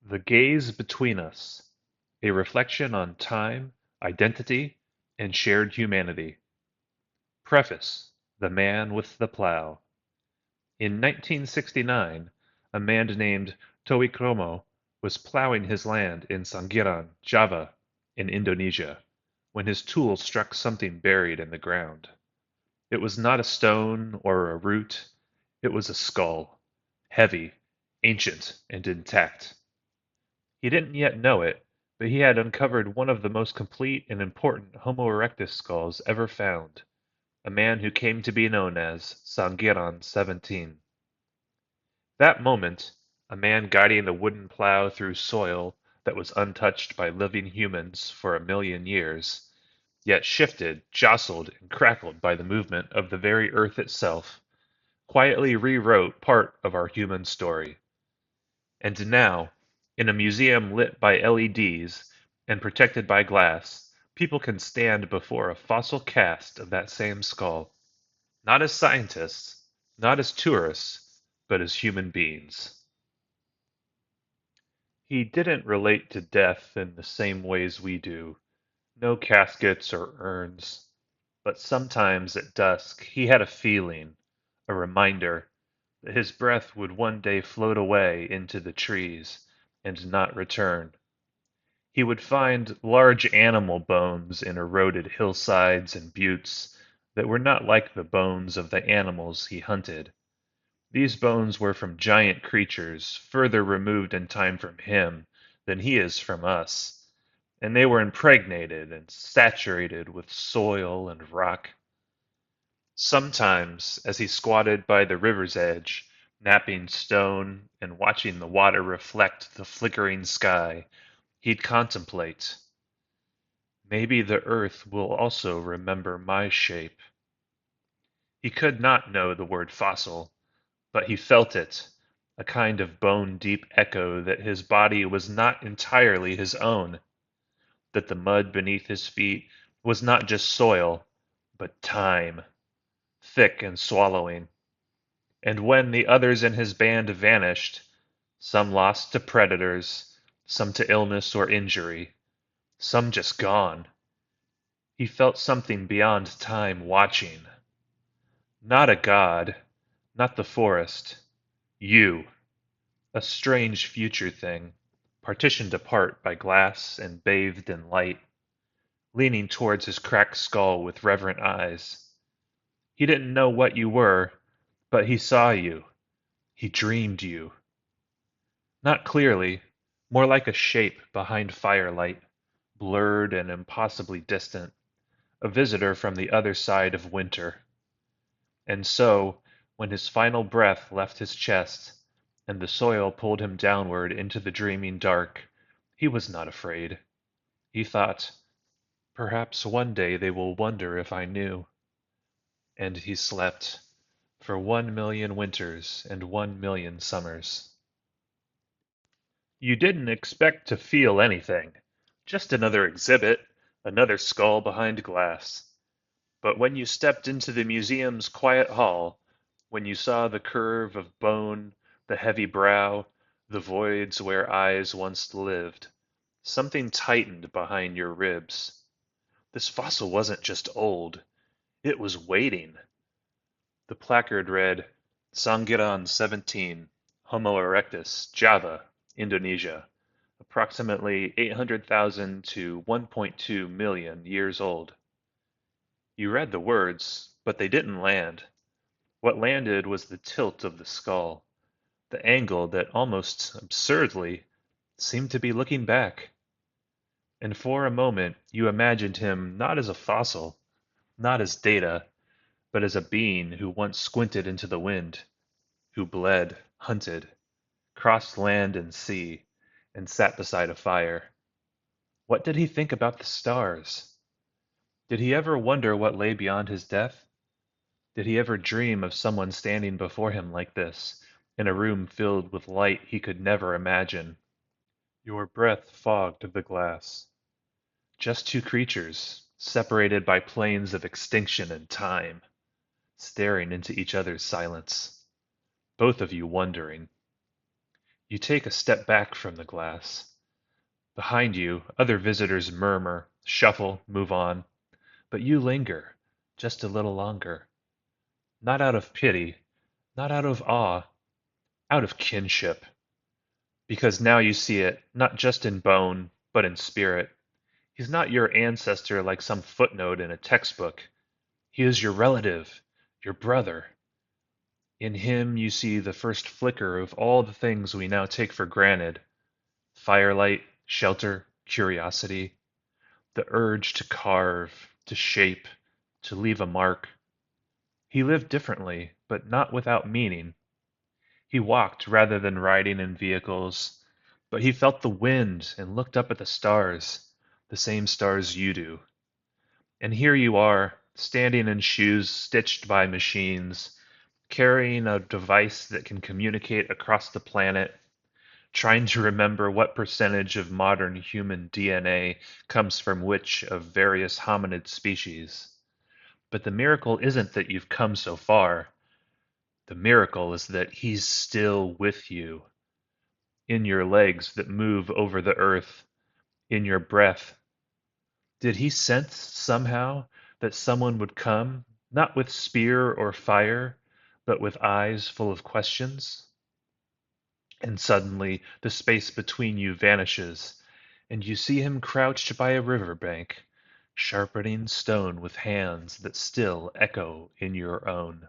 The Gaze Between Us: A Reflection on Time, Identity, and Shared Humanity. Preface: The Man with the Plow. In 1969, a man named Toikromo was plowing his land in Sangiran, Java, in Indonesia, when his tool struck something buried in the ground. It was not a stone or a root, it was a skull, heavy, ancient, and intact. He didn't yet know it, but he had uncovered one of the most complete and important Homo erectus skulls ever found, a man who came to be known as Sangiran 17. That moment, a man guiding a wooden plow through soil that was untouched by living humans for 1 million years, yet shifted, jostled, and crackled by the movement of the very earth itself, quietly rewrote part of our human story. And now, in a museum lit by LEDs and protected by glass, people can stand before a fossil cast of that same skull, not as scientists, not as tourists, but as human beings. He didn't relate to death in the same ways we do, no caskets or urns, but sometimes at dusk he had a feeling, a reminder, that his breath would one day float away into the trees and not return. He would find large animal bones in eroded hillsides and buttes that were not like the bones of the animals he hunted. These bones were from giant creatures further removed in time from him than he is from us, and they were impregnated and saturated with soil and rock. Sometimes, as he squatted by the river's edge, napping stone and watching the water reflect the flickering sky, he'd contemplate, maybe the earth will also remember my shape. He could not know the word fossil, but he felt it, a kind of bone-deep echo that his body was not entirely his own, that the mud beneath his feet was not just soil, but time, thick and swallowing. And when the others in his band vanished, some lost to predators, some to illness or injury, some just gone, he felt something beyond time watching. Not a god, not the forest, you, a strange future thing, partitioned apart by glass and bathed in light, leaning towards his cracked skull with reverent eyes. He didn't know what you were, but he saw you. He dreamed you. Not clearly, more like a shape behind firelight, blurred and impossibly distant, a visitor from the other side of winter. And so, when his final breath left his chest, and the soil pulled him downward into the dreaming dark, he was not afraid. He thought, perhaps one day they will wonder if I knew. And he slept, for 1 million winters and 1 million summers. You didn't expect to feel anything. Just another exhibit, another skull behind glass. But when you stepped into the museum's quiet hall, when you saw the curve of bone, the heavy brow, the voids where eyes once lived, something tightened behind your ribs. This fossil wasn't just old, it was waiting. The placard read, Sangiran 17, Homo erectus, Java, Indonesia, approximately 800,000 to 1.2 million years old. You read the words, but they didn't land. What landed was the tilt of the skull, the angle that almost absurdly seemed to be looking back. And for a moment you imagined him not as a fossil, not as data, but as a being who once squinted into the wind, who bled, hunted, crossed land and sea, and sat beside a fire. What did he think about the stars? Did he ever wonder what lay beyond his death? Did he ever dream of someone standing before him like this, in a room filled with light he could never imagine? Your breath fogged the glass. Just two creatures, separated by planes of extinction and time, staring into each other's silence, both of you wondering. You take a step back from the glass. Behind you, other visitors murmur, shuffle, move on, but you linger, just a little longer. Not out of pity, not out of awe, out of kinship. Because now you see it, not just in bone, but in spirit. He's not your ancestor like some footnote in a textbook. He is your relative, your brother. In him you see the first flicker of all the things we now take for granted: firelight, shelter, curiosity, the urge to carve, to shape, to leave a mark. He lived differently, but not without meaning. He walked rather than riding in vehicles, but he felt the wind and looked up at the stars, the same stars you do. And here you are, standing in shoes stitched by machines, carrying a device that can communicate across the planet, trying to remember what percentage of modern human DNA comes from which of various hominid species. But the miracle isn't that you've come so far. The miracle is that he's still with you, in your legs that move over the earth, in your breath. Did he sense somehow that someone would come, not with spear or fire, but with eyes full of questions? And suddenly the space between you vanishes, and you see him crouched by a river bank, sharpening stone with hands that still echo in your own.